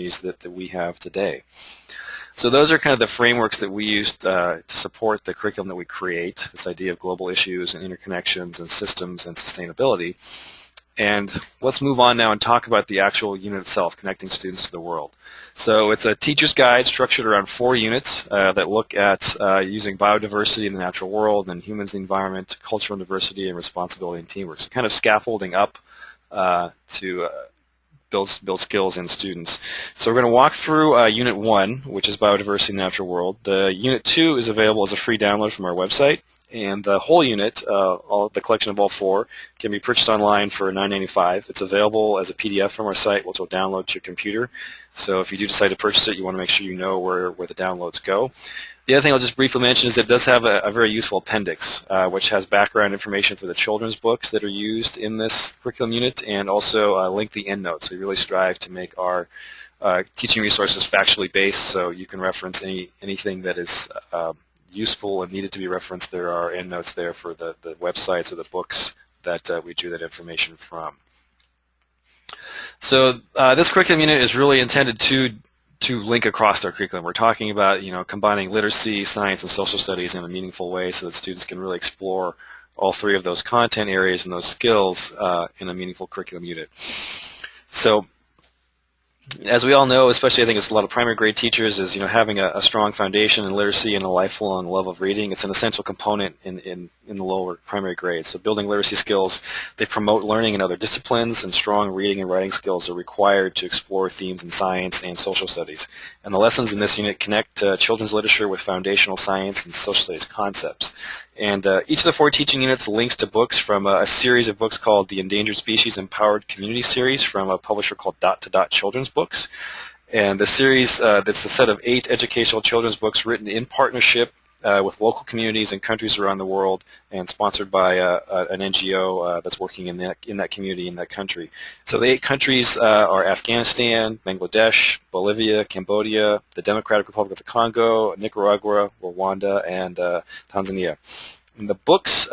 opportunities that we have today. So those are kind of the frameworks that we use to support the curriculum that we create, this idea of global issues and interconnections and systems and sustainability. And let's move on now and talk about the actual unit itself, Connecting Students to the World. So it's a teacher's guide structured around 4 units that look at using biodiversity in the natural world and humans, the environment, cultural diversity, and responsibility and teamwork. So kind of scaffolding up to build skills in students. So we're going to walk through Unit 1, which is Biodiversity in the Natural World. Unit 2 is available as a free download from our website, and the whole unit, the collection of all 4, can be purchased online for $9.95. It's available as a PDF from our site, which will download to your computer. So if you do decide to purchase it, you want to make sure you know where the downloads go. The other thing I'll just briefly mention is that it does have a very useful appendix, which has background information for the children's books that are used in this curriculum unit, and also lengthy endnotes. So we really strive to make our teaching resources factually based, so you can reference anything that is useful and needed to be referenced. There are endnotes there for the websites or the books that we drew that information from. So this curriculum unit is really intended to link across our curriculum. We're talking about, combining literacy, science, and social studies in a meaningful way so that students can really explore all 3 of those content areas and those skills in a meaningful curriculum unit. So as we all know, especially I think it's a lot of primary grade teachers, is having a strong foundation in literacy and a lifelong love of reading. It's an essential component in the lower primary grades. So building literacy skills, they promote learning in other disciplines, and strong reading and writing skills are required to explore themes in science and social studies. And the lessons in this unit connect children's literature with foundational science and social studies concepts. And each of the 4 teaching units links to books from a series of books called the Endangered Species Empowered Community Series from a publisher called Dot to Dot Children's Books. And the series, that's a set of 8 educational children's books written in partnership with local communities and countries around the world, and sponsored by an NGO that's working in that community, in that country. So the 8 countries are Afghanistan, Bangladesh, Bolivia, Cambodia, the Democratic Republic of the Congo, Nicaragua, Rwanda, and Tanzania. And the books,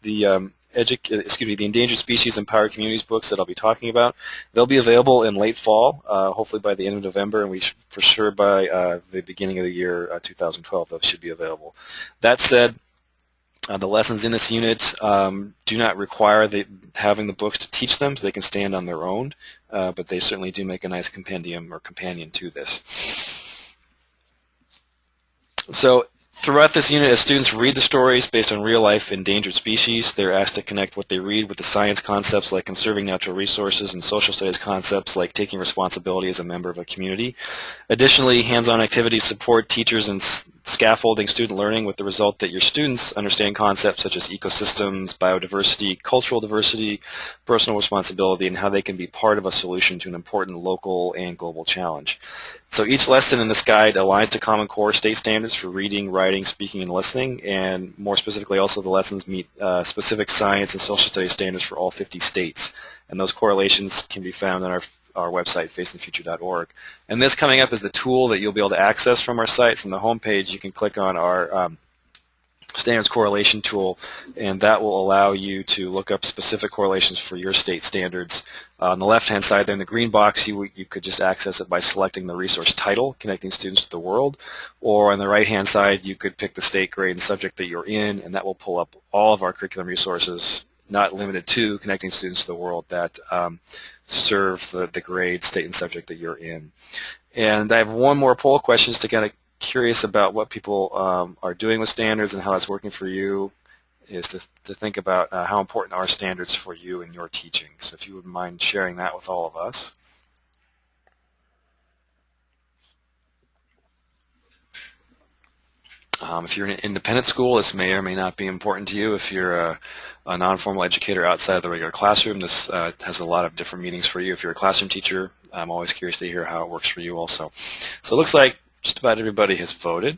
the Endangered Species Empowered Communities books that I'll be talking about, they'll be available in late fall, hopefully by the end of November, and for sure by the beginning of the year 2012 those should be available. That said, the lessons in this unit do not require having the books to teach them, so they can stand on their own, but they certainly do make a nice compendium or companion to this. So throughout this unit, as students read the stories based on real-life endangered species, they're asked to connect what they read with the science concepts like conserving natural resources and social studies concepts like taking responsibility as a member of a community. Additionally, hands-on activities support teachers in scaffolding student learning, with the result that your students understand concepts such as ecosystems, biodiversity, cultural diversity, personal responsibility, and how they can be part of a solution to an important local and global challenge. So each lesson in this guide aligns to Common Core state standards for reading, writing, speaking, and listening, and more specifically also the lessons meet specific science and social studies standards for all 50 states. And those correlations can be found on our website, facingthefuture.org. And this coming up is the tool that you'll be able to access from our site. From the home page, you can click on our standards correlation tool, and that will allow you to look up specific correlations for your state standards. On the left-hand side there in the green box, you could just access it by selecting the resource title, Connecting Students to the World, or on the right-hand side you could pick the state, grade, and subject that you're in, and that will pull up all of our curriculum resources, not limited to Connecting Students to the World, that serve the grade, state, and subject that you're in. And I have one more poll question to kind of curious about what people are doing with standards and how that's working for you, is to think about how important are standards for you in your teaching. So if you wouldn't mind sharing that with all of us. If you're in an independent school, this may or may not be important to you. If you're a non-formal educator outside of the regular classroom, this has a lot of different meanings for you. If you're a classroom teacher, I'm always curious to hear how it works for you also. So it looks like just about everybody has voted,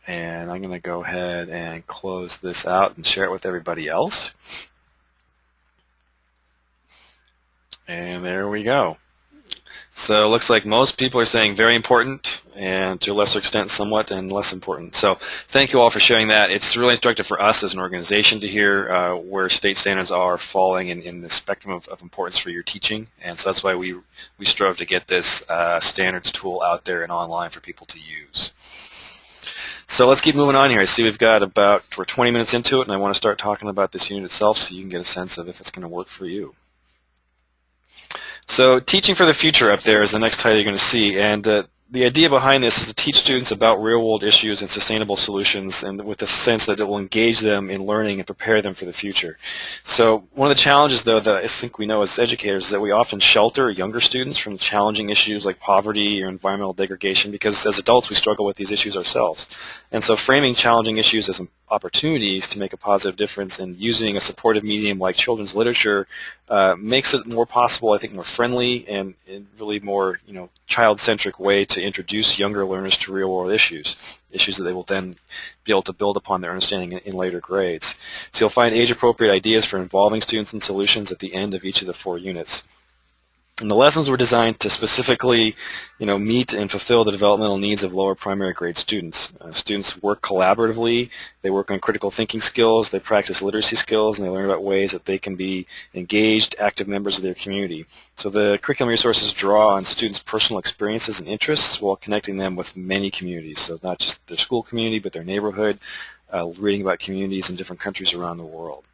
and I'm going to go ahead and close this out and share it with everybody else. And there we go. So it looks like most people are saying very important. and to a lesser extent somewhat and less important. So thank you all for sharing that. It's really instructive for us as an organization to hear where state standards are falling in the spectrum of importance for your teaching, and so that's why we strove to get this standards tool out there and online for people to use. So let's keep moving on here. I see we're 20 minutes into it, and I want to start talking about this unit itself so you can get a sense of if it's going to work for you. So teaching for the future up there is the next title you're going to see, and the idea behind this is to teach students about real-world issues and sustainable solutions, and with the sense that it will engage them in learning and prepare them for the future. So one of the challenges, though, that I think we know as educators is that we often shelter younger students from challenging issues like poverty or environmental degradation because as adults we struggle with these issues ourselves. And so framing challenging issues as opportunities to make a positive difference and using a supportive medium like children's literature makes it more possible, I think, more friendly and really more child-centric way to introduce younger learners to real-world issues that they will then be able to build upon their understanding in later grades. So you'll find age-appropriate ideas for involving students in solutions at the end of each of the 4 units. And the lessons were designed to specifically, meet and fulfill the developmental needs of lower primary grade students. Students work collaboratively, they work on critical thinking skills, they practice literacy skills, and they learn about ways that they can be engaged, active members of their community. So the curriculum resources draw on students' personal experiences and interests while connecting them with many communities. So not just their school community, but their neighborhood, reading about communities in different countries around the world.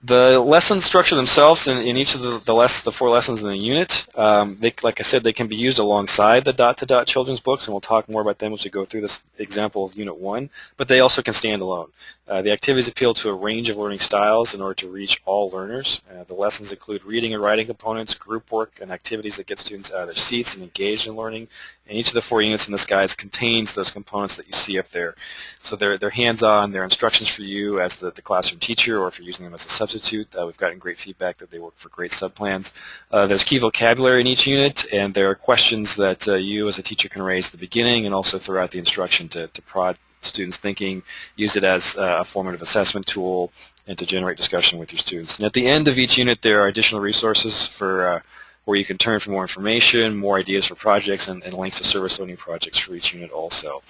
The lesson structure themselves in each of the 4 lessons in the unit, like I said, they can be used alongside the dot-to-dot children's books, and we'll talk more about them as we go through this example of Unit 1, but they also can stand alone. The activities appeal to a range of learning styles in order to reach all learners. The lessons include reading and writing components, group work, and activities that get students out of their seats and engaged in learning. And each of the 4 units in this guide contains those components that you see up there. So they're hands-on, they're instructions for you as the classroom teacher, or if you're using them as a substitute. We've gotten great feedback that they work for great subplans. There's key vocabulary in each unit, and there are questions that you as a teacher can raise at the beginning and also throughout the instruction to prod students' thinking, use it as a formative assessment tool, and to generate discussion with your students. And at the end of each unit, there are additional resources for where you can turn for more information, more ideas for projects, and links to service learning projects for each unit also.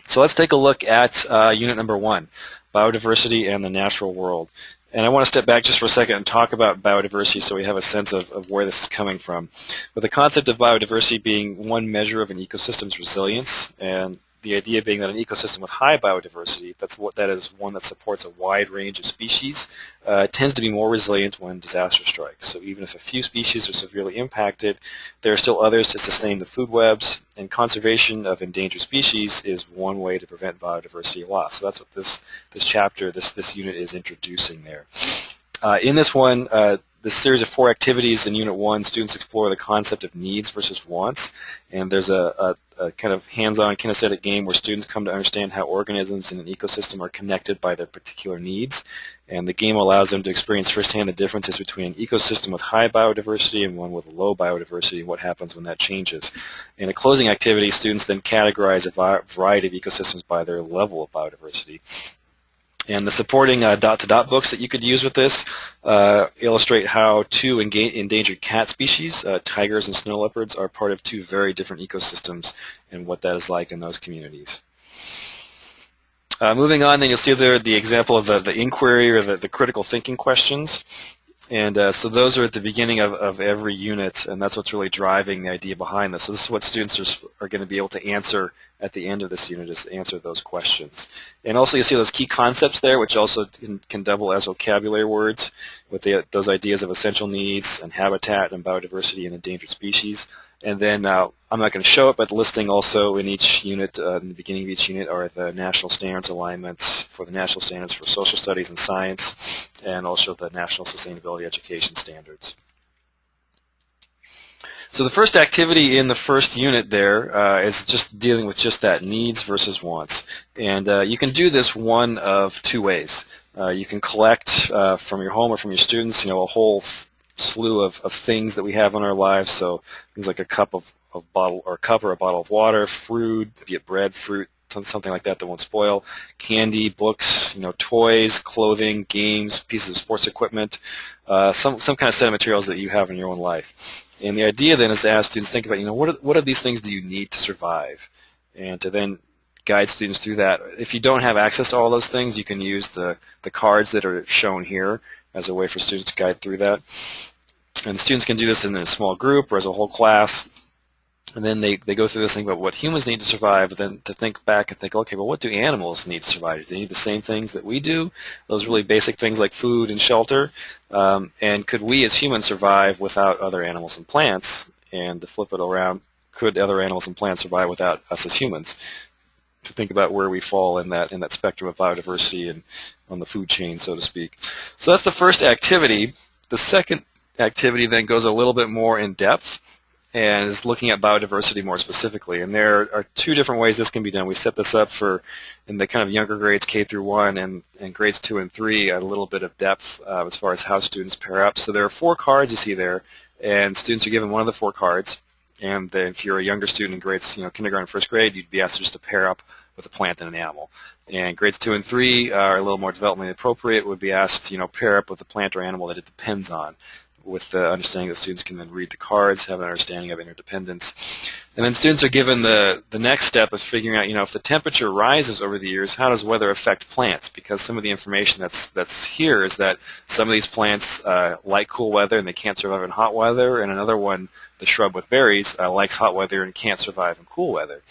So let's take a look at unit number 1, biodiversity and the natural world. And I want to step back just for a second and talk about biodiversity so we have a sense of where this is coming from. With the concept of biodiversity being one measure of an ecosystem's resilience, and the idea being that an ecosystem with high biodiversity, that is one that supports a wide range of species, tends to be more resilient when disaster strikes. So even if a few species are severely impacted, there are still others to sustain the food webs, and conservation of endangered species is one way to prevent biodiversity loss. So that's what this chapter, this unit is introducing there. In this one, this series of 4 activities in Unit 1, students explore the concept of needs versus wants, and there's a kind of hands-on kinesthetic game where students come to understand how organisms in an ecosystem are connected by their particular needs, and the game allows them to experience firsthand the differences between an ecosystem with high biodiversity and one with low biodiversity and what happens when that changes. In a closing activity, students then categorize a variety of ecosystems by their level of biodiversity. And the supporting dot-to-dot books that you could use with this illustrate how 2 endangered cat species, tigers and snow leopards, are part of 2 very different ecosystems and what that is like in those communities. Moving on, then you'll see there the example of the inquiry or the critical thinking questions. And so those are at the beginning of every unit, and that's what's really driving the idea behind this. So this is what students are going to be able to answer at the end of this unit, is to answer those questions. And also you see those key concepts there, which also can double as vocabulary words with those ideas of essential needs and habitat and biodiversity and endangered species. And then I'm not going to show it, but listing also in each unit, in the beginning of each unit, are the national standards alignments for the national standards for social studies and science, and also the national sustainability education standards. So the first activity in the first unit there is just dealing with just that, needs versus wants. And you can do this one of 2 ways. You can collect from your home or from your students, a whole slew of things that we have in our lives. So things like a cup or a bottle of water, fruit, be it bread, fruit, something like that won't spoil. Candy, books, toys, clothing, games, pieces of sports equipment, some kind of set of materials that you have in your own life. And the idea then is to ask students think about, what of these things do you need to survive, and to then guide students through that. If you don't have access to all those things, you can use the cards that are shown here as a way for students to guide through that. And the students can do this in a small group or as a whole class. And then they go through this thing about what humans need to survive, but then to think back and think, okay, well, what do animals need to survive? Do they need the same things that we do? Those really basic things like food and shelter? And could we as humans survive without other animals and plants? And to flip it around, could other animals and plants survive without us as humans? To think about where we fall in that spectrum of biodiversity and on the food chain, so to speak. So that's the first activity. The second activity then goes a little bit more in depth and is looking at biodiversity more specifically. And there are two different ways this can be done. We set this up for in the kind of younger grades, K through 1, and grades 2 and 3, a little bit of depth as far as how students pair up. So there are 4 cards you see there, and students are given one of the 4 cards. And if you're a younger student in grades, kindergarten, first grade, you'd be asked just to pair up with a plant and an animal. And grades 2 and 3 are a little more developmentally appropriate, would be asked, pair up with a plant or animal that it depends on, with the understanding that students can then read the cards, have an understanding of interdependence. And then students are given the next step of figuring out, if the temperature rises over the years, how does weather affect plants? Because some of the information that's here is that some of these plants like cool weather and they can't survive in hot weather, and another one, the shrub with berries, likes hot weather and can't survive in cool weather.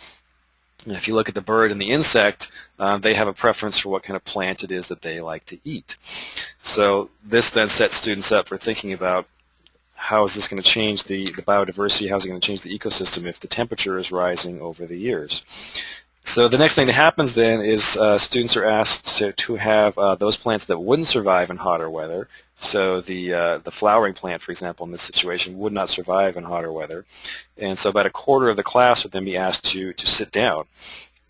And if you look at the bird and the insect, they have a preference for what kind of plant it is that they like to eat. So this then sets students up for thinking about how is this going to change the biodiversity, how is it going to change the ecosystem if the temperature is rising over the years. So the next thing that happens then is students are asked to have those plants that wouldn't survive in hotter weather. So the flowering plant, for example, in this situation, would not survive in hotter weather. And so about a quarter of the class would then be asked to sit down.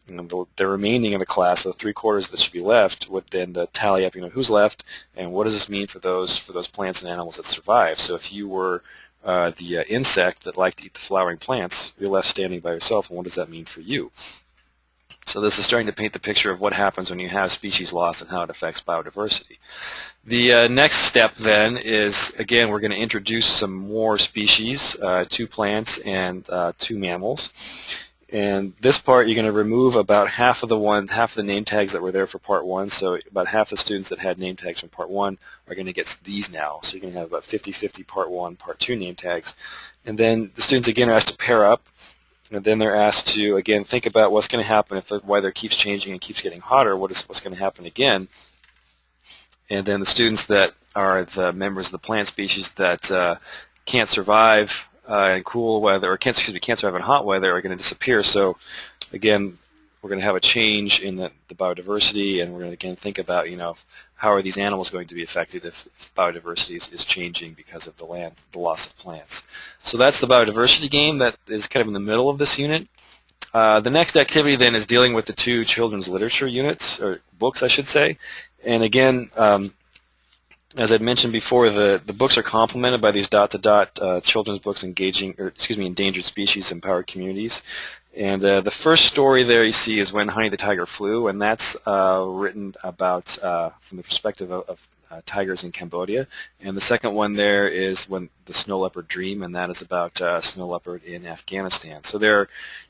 And the remaining of the class, the 3/4 that should be left, would then tally up, who's left and what does this mean for those plants and animals that survive. So if you were the insect that liked to eat the flowering plants, you're left standing by yourself, and what does that mean for you? So this is starting to paint the picture of what happens when you have species loss and how it affects biodiversity. The next step then is, again, we're going to introduce some more species, 2 plants and 2 mammals. And this part, you're going to remove about half of the name tags that were there for Part 1. So about half the students that had name tags from Part 1 are going to get these now. So you're going to have about 50-50 Part 1, Part 2 name tags. And then the students, again, are asked to pair up. And then they're asked to, again, think about what's going to happen if the weather keeps changing and keeps getting hotter, what's going to happen again. And then the students that are the members of the plant species that can't survive in cool weather, or can't survive in hot weather, are going to disappear. So, again, we're going to have a change in the biodiversity, and we're going to, again, think about, how are these animals going to be affected if biodiversity is changing because of the loss of plants. So that's the biodiversity game that is kind of in the middle of this unit. The next activity then is dealing with the 2 children's literature units, or books, I should say. And again, as I'd mentioned before, the books are complemented by these dot-to-dot children's books endangered species, empowered communities. And the first story there you see is When Honey the Tiger Flew, and that's written about from the perspective of tigers in Cambodia. And the second one there is When the Snow Leopard Dream, and that is about snow leopard in Afghanistan. So there are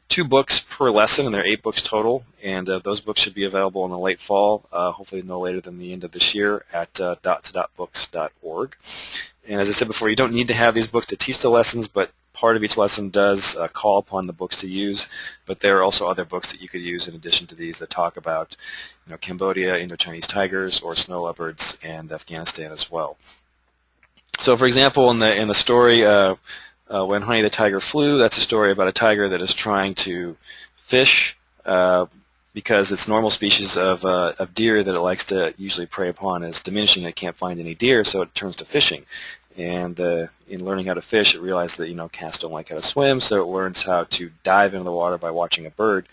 2 books per lesson, and there are 8 books total, and those books should be available in the late fall, hopefully no later than the end of this year, at dot-to-dot-books.org. And as I said before, you don't need to have these books to teach the lessons, but part of each lesson does call upon the books to use, but there are also other books that you could use in addition to these that talk about Cambodia, Indo-Chinese tigers, or snow leopards, and Afghanistan as well. So for example, in the story When Honey the Tiger Flew, that's a story about a tiger that is trying to fish because its normal species of deer that it likes to usually prey upon is diminishing. It can't find any deer, so it turns to fishing. And in learning how to fish, it realized that cats don't like how to swim, so it learns how to dive into the water by watching a bird.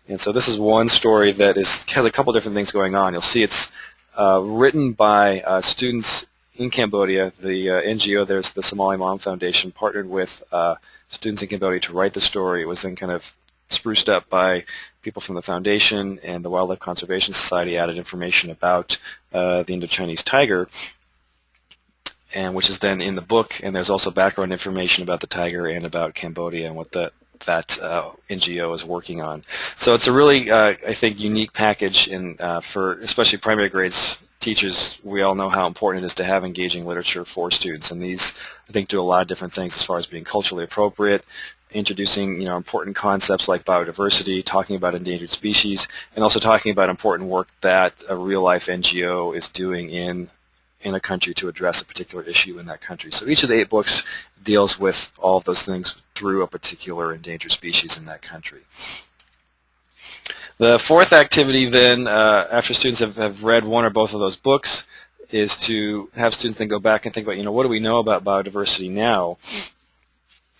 And so this is one story that has a couple different things going on. You'll see it's written by students in Cambodia. The NGO, there's the Somali Mom Foundation, partnered with students in Cambodia to write the story. It was then kind of spruced up by people from the Foundation, and the Wildlife Conservation Society added information about the Indo-Chinese tiger, and which is then in the book, and there's also background information about the tiger and about Cambodia and what that NGO is working on. So it's a really, I think, unique package for especially primary grades teachers. We all know how important it is to have engaging literature for students, and these, I think, do a lot of different things as far as being culturally appropriate, introducing important concepts like biodiversity, talking about endangered species, and also talking about important work that a real-life NGO is doing in a country to address a particular issue in that country. So each of the 8 books deals with all of those things through a particular endangered species in that country. The fourth activity then, after students have read one or both of those books, is to have students then go back and think about, what do we know about biodiversity now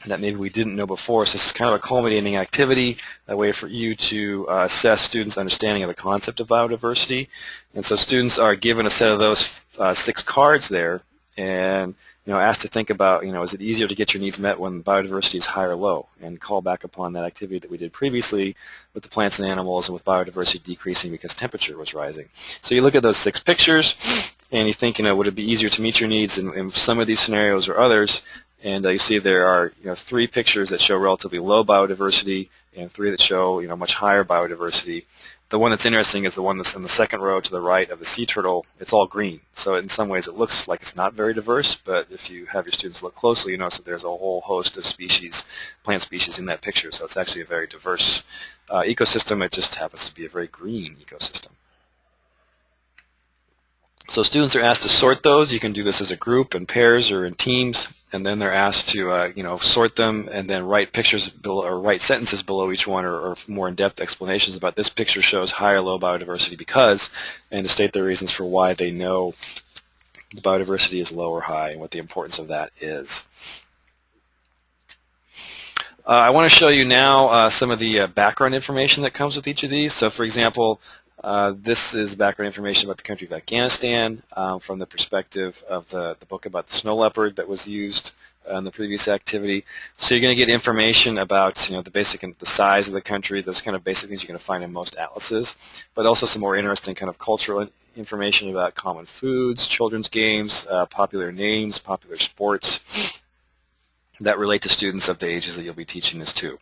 that maybe we didn't know before. So this is kind of a culminating activity, a way for you to assess students' understanding of the concept of biodiversity. And so students are given a set of those 6 cards there, and asked to think about, is it easier to get your needs met when biodiversity is high or low, and call back upon that activity that we did previously with the plants and animals and with biodiversity decreasing because temperature was rising. So you look at those 6 pictures and you think, would it be easier to meet your needs in some of these scenarios or others? And you see there are 3 pictures that show relatively low biodiversity and 3 that show much higher biodiversity. The one that's interesting is the one that's in the second row to the right of the sea turtle. It's all green, so in some ways it looks like it's not very diverse, but if you have your students look closely, you notice that there's a whole host of species, plant species in that picture, so it's actually a very diverse ecosystem. It just happens to be a very green ecosystem. So students are asked to sort those. You can do this as a group, in pairs, or in teams, and then they're asked to sort them and then write pictures below, or write sentences below each one, or more in-depth explanations about this picture shows high or low biodiversity because, and to state their reasons for why they know the biodiversity is low or high and what the importance of that is. I want to show you now some of the background information that comes with each of these. So for example, this is the background information about the country of Afghanistan from the perspective of the book about the snow leopard that was used in the previous activity. So you're going to get information about the size of the country, those kind of basic things you're going to find in most atlases, but also some more interesting kind of cultural information about common foods, children's games, popular names, popular sports that relate to students of the ages that you'll be teaching this to.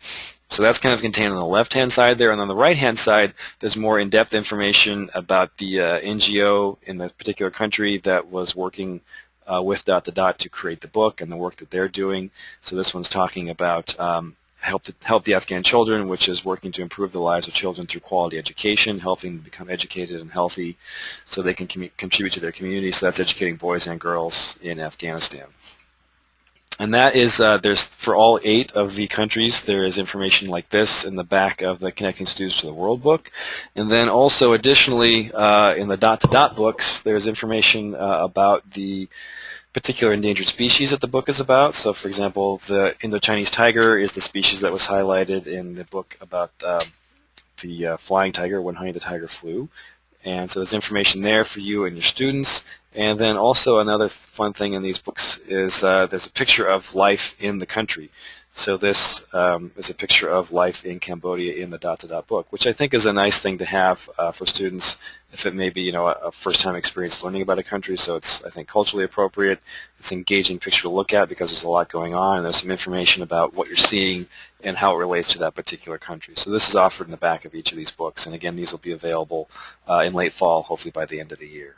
So that's kind of contained on the left-hand side there, and on the right-hand side, there's more in-depth information about the NGO in the particular country that was working with to create the book and the work that they're doing. So this one's talking about Help the Afghan Children, which is working to improve the lives of children through quality education, helping them become educated and healthy so they can contribute to their community. So that's educating boys and girls in Afghanistan. And that is, there's for all 8 of the countries, there is information like this in the back of the Connecting Students to the World book. And then also additionally, in the books, there's information about the particular endangered species that the book is about. So for example, the Indo-Chinese tiger is the species that was highlighted in the book about the flying tiger, When Honey the Tiger Flew. And so there's information there for you and your students. And then also another fun thing in these books is there's a picture of life in the country. So this is a picture of life in Cambodia in the book, which I think is a nice thing to have for students if it may be a first-time experience learning about a country. So it's, I think, culturally appropriate. It's an engaging picture to look at because there's a lot going on, and there's some information about what you're seeing and how it relates to that particular country. So this is offered in the back of each of these books, and again, these will be available in late fall, hopefully by the end of the year.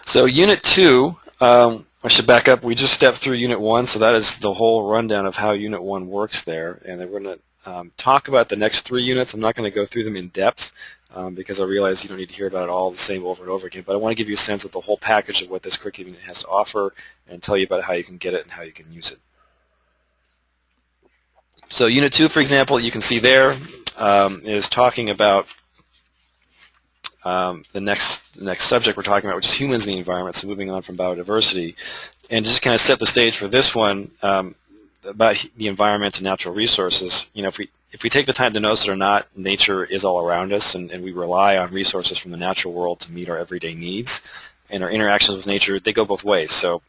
So Unit 2, I should back up. We just stepped through Unit 1, so that is the whole rundown of how Unit 1 works there. And then we're going to talk about the next 3 units. I'm not going to go through them in depth because I realize you don't need to hear about it all the same over and over again. But I want to give you a sense of the whole package of what this curriculum unit has to offer and tell you about how you can get it and how you can use it. So Unit 2, for example, you can see there is talking about the next subject we're talking about, which is humans in the environment, so moving on from biodiversity. And just kind of set the stage for this one about the environment and natural resources, if we take the time to notice it or not, nature is all around us, and we rely on resources from the natural world to meet our everyday needs. And our interactions with nature, they go both ways. So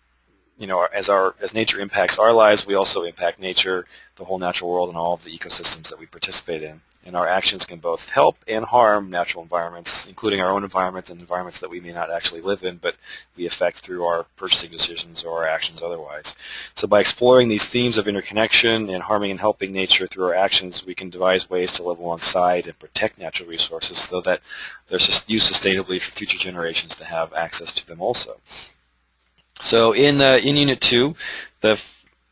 as nature impacts our lives, we also impact nature, the whole natural world, and all of the ecosystems that we participate in. And our actions can both help and harm natural environments, including our own environment and environments that we may not actually live in, but we affect through our purchasing decisions or our actions otherwise. So by exploring these themes of interconnection and harming and helping nature through our actions, we can devise ways to live alongside and protect natural resources so that they're used sustainably for future generations to have access to them also. So in Unit 2,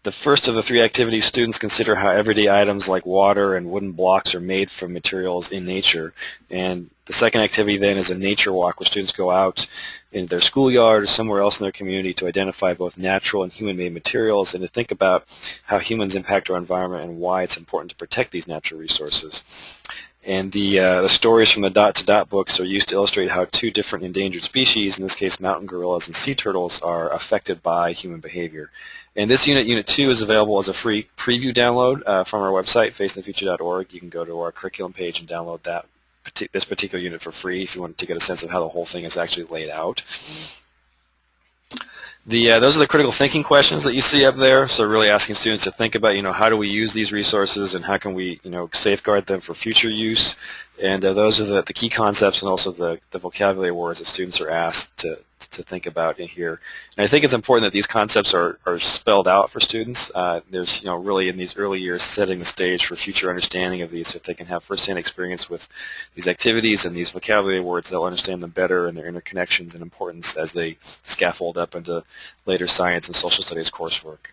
the first of the 3 activities, students consider how everyday items like water and wooden blocks are made from materials in nature. And the second activity then is a nature walk, where students go out in their schoolyard or somewhere else in their community to identify both natural and human-made materials and to think about how humans impact our environment and why it's important to protect these natural resources. And the stories from the Dot to Dot books are used to illustrate how 2 different endangered species, in this case mountain gorillas and sea turtles, are affected by human behavior. And this unit, Unit 2, is available as a free preview download from our website, facingthefuture.org. You can go to our curriculum page and download this particular unit for free if you want to get a sense of how the whole thing is actually laid out. Those are the critical thinking questions that you see up there. So really asking students to think about, how do we use these resources and how can we, safeguard them for future use. And those are the key concepts and also the vocabulary words that students are asked to think about in here. And I think it's important that these concepts are spelled out for students. There's, really in these early years setting the stage for future understanding of these so that they can have firsthand experience with these activities and these vocabulary words. They'll understand them better and their interconnections and importance as they scaffold up into later science and social studies coursework.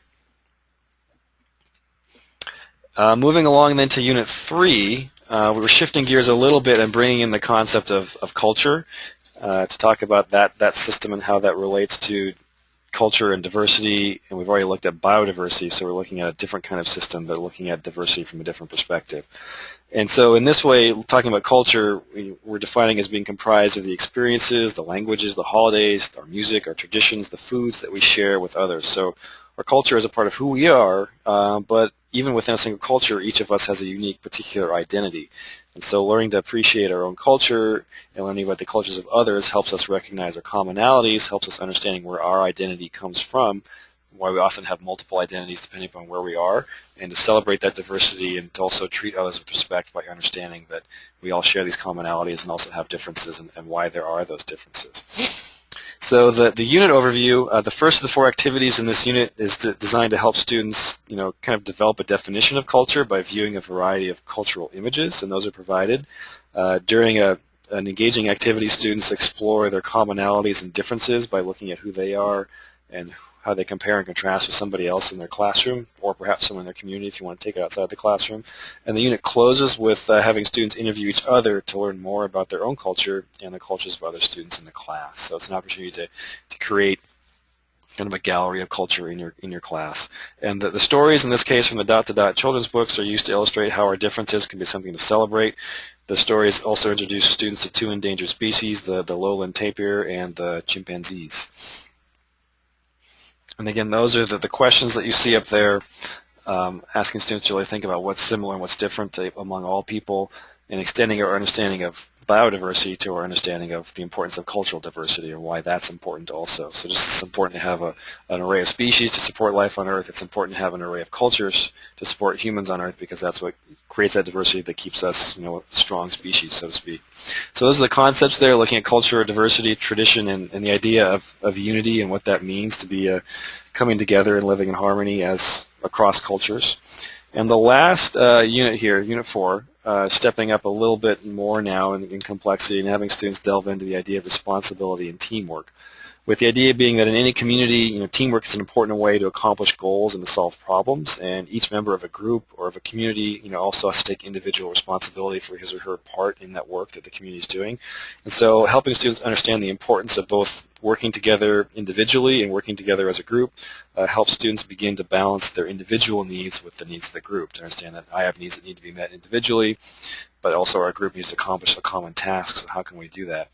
Moving along then to Unit 3, we were shifting gears a little bit and bringing in the concept of culture to talk about that system and how that relates to culture and diversity. And we've already looked at biodiversity, so we're looking at a different kind of system, but looking at diversity from a different perspective. And so in this way, talking about culture, we're defining as being comprised of the experiences, the languages, the holidays, our music, our traditions, the foods that we share with others. So our culture is a part of who we are, but even within a single culture, each of us has a unique particular identity. And so learning to appreciate our own culture and learning about the cultures of others helps us recognize our commonalities, helps us understanding where our identity comes from, why we often have multiple identities depending upon where we are, and to celebrate that diversity and to also treat others with respect by understanding that we all share these commonalities and also have differences and why there are those differences. So the unit overview, the first of the 4 activities in this unit is designed to help students, kind of develop a definition of culture by viewing a variety of cultural images, and those are provided. During an engaging activity, students explore their commonalities and differences by looking at who they are and how they compare and contrast with somebody else in their classroom, or perhaps someone in their community if you want to take it outside the classroom. And the unit closes with having students interview each other to learn more about their own culture and the cultures of other students in the class. So it's an opportunity to create kind of a gallery of culture in your class. And the stories in this case from the Dot to Dot children's books are used to illustrate how our differences can be something to celebrate. The stories also introduce students to 2 endangered species, the lowland tapir and the chimpanzees. And again, those are the questions that you see up there, asking students to really think about what's similar and what's different among all people, and extending our understanding of biodiversity to our understanding of the importance of cultural diversity and why that's important also. So just it's important to have an array of species to support life on Earth. It's important to have an array of cultures to support humans on Earth because that's what creates that diversity that keeps us, a strong species, so to speak. So those are the concepts there, looking at culture, diversity, tradition, and the idea of unity and what that means to be coming together and living in harmony as across cultures. And the last unit here, Unit 4, stepping up a little bit more now in complexity and having students delve into the idea of responsibility and teamwork. With the idea being that in any community, teamwork is an important way to accomplish goals and to solve problems, and each member of a group or of a community, also has to take individual responsibility for his or her part in that work that the community is doing. And so helping students understand the importance of both working together individually and working together as a group helps students begin to balance their individual needs with the needs of the group, to understand that I have needs that need to be met individually, but also our group needs to accomplish a common task, so how can we do that?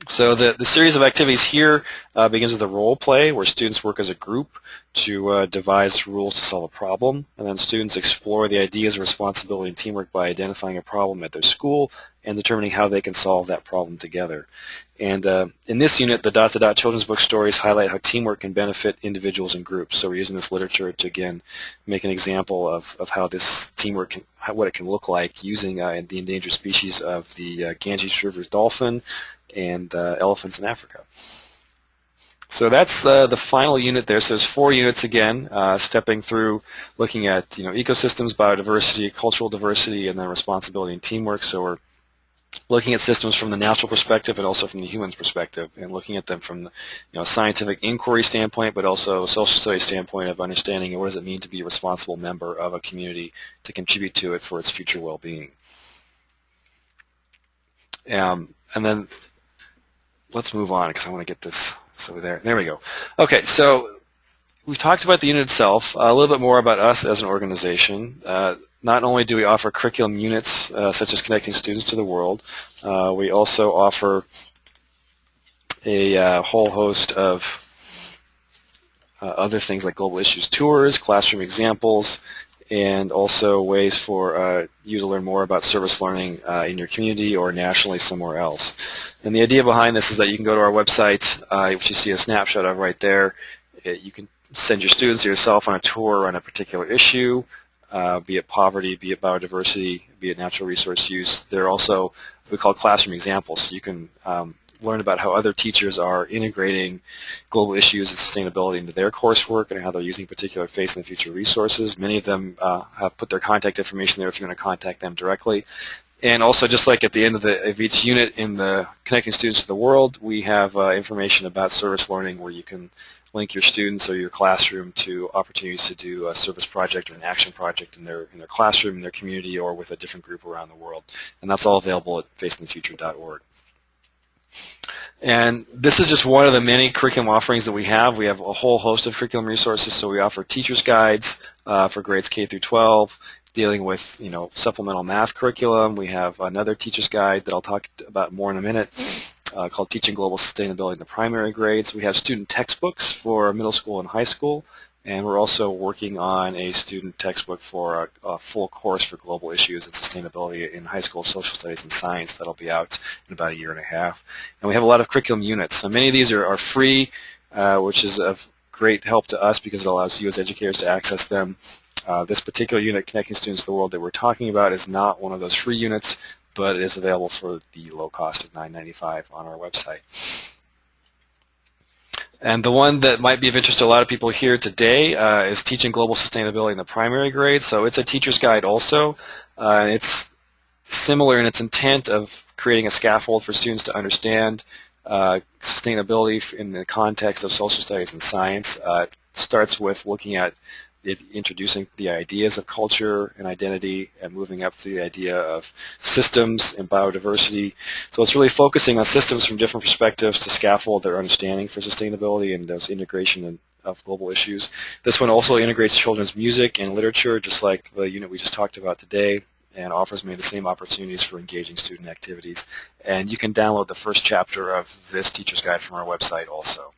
So the series of activities here begins with a role play where students work as a group to devise rules to solve a problem, and then students explore the ideas of responsibility and teamwork by identifying a problem at their school and determining how they can solve that problem together. And in this unit, the Dot to Dot children's book stories highlight how teamwork can benefit individuals and groups. So we're using this literature to, again, make an example of how this teamwork can, what it can look like using the endangered species of the Ganges River dolphin and elephants in Africa. So that's the final unit there. So there's 4 units again, stepping through, looking at ecosystems, biodiversity, cultural diversity, and then responsibility and teamwork. So we're looking at systems from the natural perspective and also from the human's perspective, and looking at them from the scientific inquiry standpoint, but also a social studies standpoint of understanding what does it mean to be a responsible member of a community to contribute to it for its future well-being. And then let's move on because I want to get this. So there we go. Okay, so we've talked about the unit itself, a little bit more about us as an organization. Not only do we offer curriculum units such as connecting students to the world, we also offer a whole host of other things like global issues tours, classroom examples, and also ways for you to learn more about service learning in your community or nationally somewhere else. And the idea behind this is that you can go to our website, which you see a snapshot of right there. You can send your students or yourself on a tour on a particular issue, be it poverty, be it biodiversity, be it natural resource use. There are also what we call classroom examples. So you can learn about how other teachers are integrating global issues and sustainability into their coursework and how they're using particular face in the future resources. Many of them have put their contact information there if you want to contact them directly. And also, just like at the end of each unit in the Connecting Students to the World, we have information about service learning where you can link your students or your classroom to opportunities to do a service project or an action project in their classroom, in their community, or with a different group around the world. And that's all available at faceinthefuture.org. And this is just one of the many curriculum offerings that we have. We have a whole host of curriculum resources. So we offer teacher's guides for grades K through 12, dealing with supplemental math curriculum. We have another teacher's guide that I'll talk about more in a minute called Teaching Global Sustainability in the Primary Grades. We have student textbooks for middle school and high school. And we're also working on a student textbook for a full course for global issues and sustainability in high school social studies and science that'll be out in about a year and a half. And we have a lot of curriculum units. So many of these are free, which is of great help to us because it allows you as educators to access them. This particular unit, Connecting Students to the World, that we're talking about is not one of those free units, but it is available for the low cost of $9.95 on our website. And the one that might be of interest to a lot of people here today is Teaching Global Sustainability in the Primary Grade. So it's a teacher's guide also. It's similar in its intent of creating a scaffold for students to understand sustainability in the context of social studies and science. It starts with looking at introducing the ideas of culture and identity and moving up through the idea of systems and biodiversity. So it's really focusing on systems from different perspectives to scaffold their understanding for sustainability and those integration of global issues. This one also integrates children's music and literature, just like the unit we just talked about today, and offers many of the same opportunities for engaging student activities. And you can download the first chapter of this teacher's guide from our website also.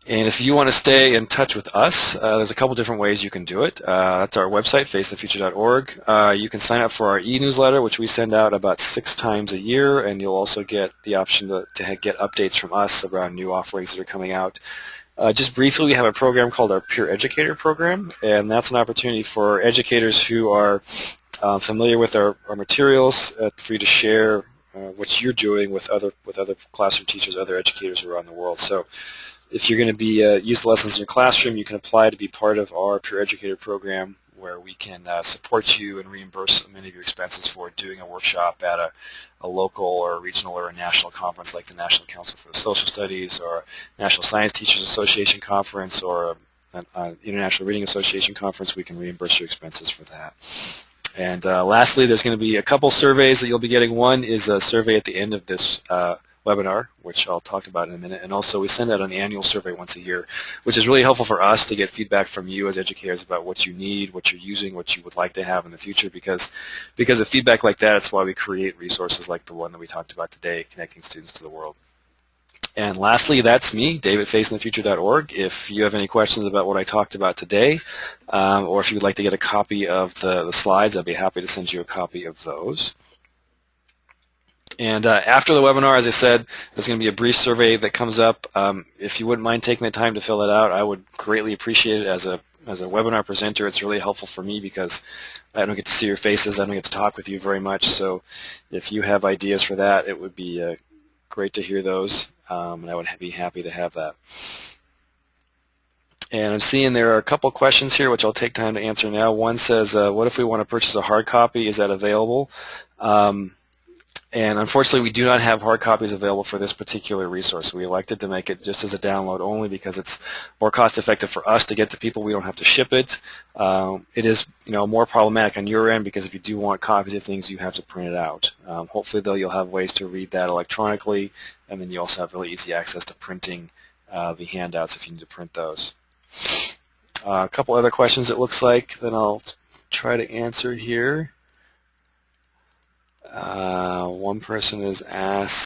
And if you want to stay in touch with us, there's a couple different ways you can do it. That's our website, faceinthefuture.org. You can sign up for our e-newsletter, which we send out about 6 times a year, and you'll also get the option to get updates from us around new offerings that are coming out. Just briefly, we have a program called our Peer Educator Program, and that's an opportunity for educators who are familiar with our materials for you to share what you're doing with other classroom teachers, other educators around the world. So if you're going to be use the lessons in your classroom, you can apply to be part of our Peer Educator Program, where we can support you and reimburse many of your expenses for doing a workshop at a local or a regional or a national conference like the National Council for the Social Studies or National Science Teachers Association Conference or an International Reading Association Conference. We can reimburse your expenses for that. And lastly, there's going to be a couple surveys that you'll be getting. One is a survey at the end of this webinar, which I'll talk about in a minute, and also we send out an annual survey once a year, which is really helpful for us to get feedback from you as educators about what you need, what you're using, what you would like to have in the future, because of feedback like that, it's why we create resources like the one that we talked about today, Connecting Students to the World. And lastly, that's me, davidfacinthefuture.org. If you have any questions about what I talked about today, or if you would like to get a copy of the slides, I'd be happy to send you a copy of those. And after the webinar, as I said, there's going to be a brief survey that comes up. If you wouldn't mind taking the time to fill it out, I would greatly appreciate it. As a webinar presenter, it's really helpful for me because I don't get to see your faces. I don't get to talk with you very much. So if you have ideas for that, it would be great to hear those, and I would be happy to have that. And I'm seeing there are a couple questions here, which I'll take time to answer now. One says, what if we want to purchase a hard copy? Is that available? And unfortunately, we do not have hard copies available for this particular resource. We elected to make it just as a download only because it's more cost effective for us to get to people. We don't have to ship it. It is, more problematic on your end because if you do want copies of things, you have to print it out. Hopefully, though, you'll have ways to read that electronically, and then you also have really easy access to printing the handouts if you need to print those. A couple other questions it looks like that I'll try to answer here. One person has asked,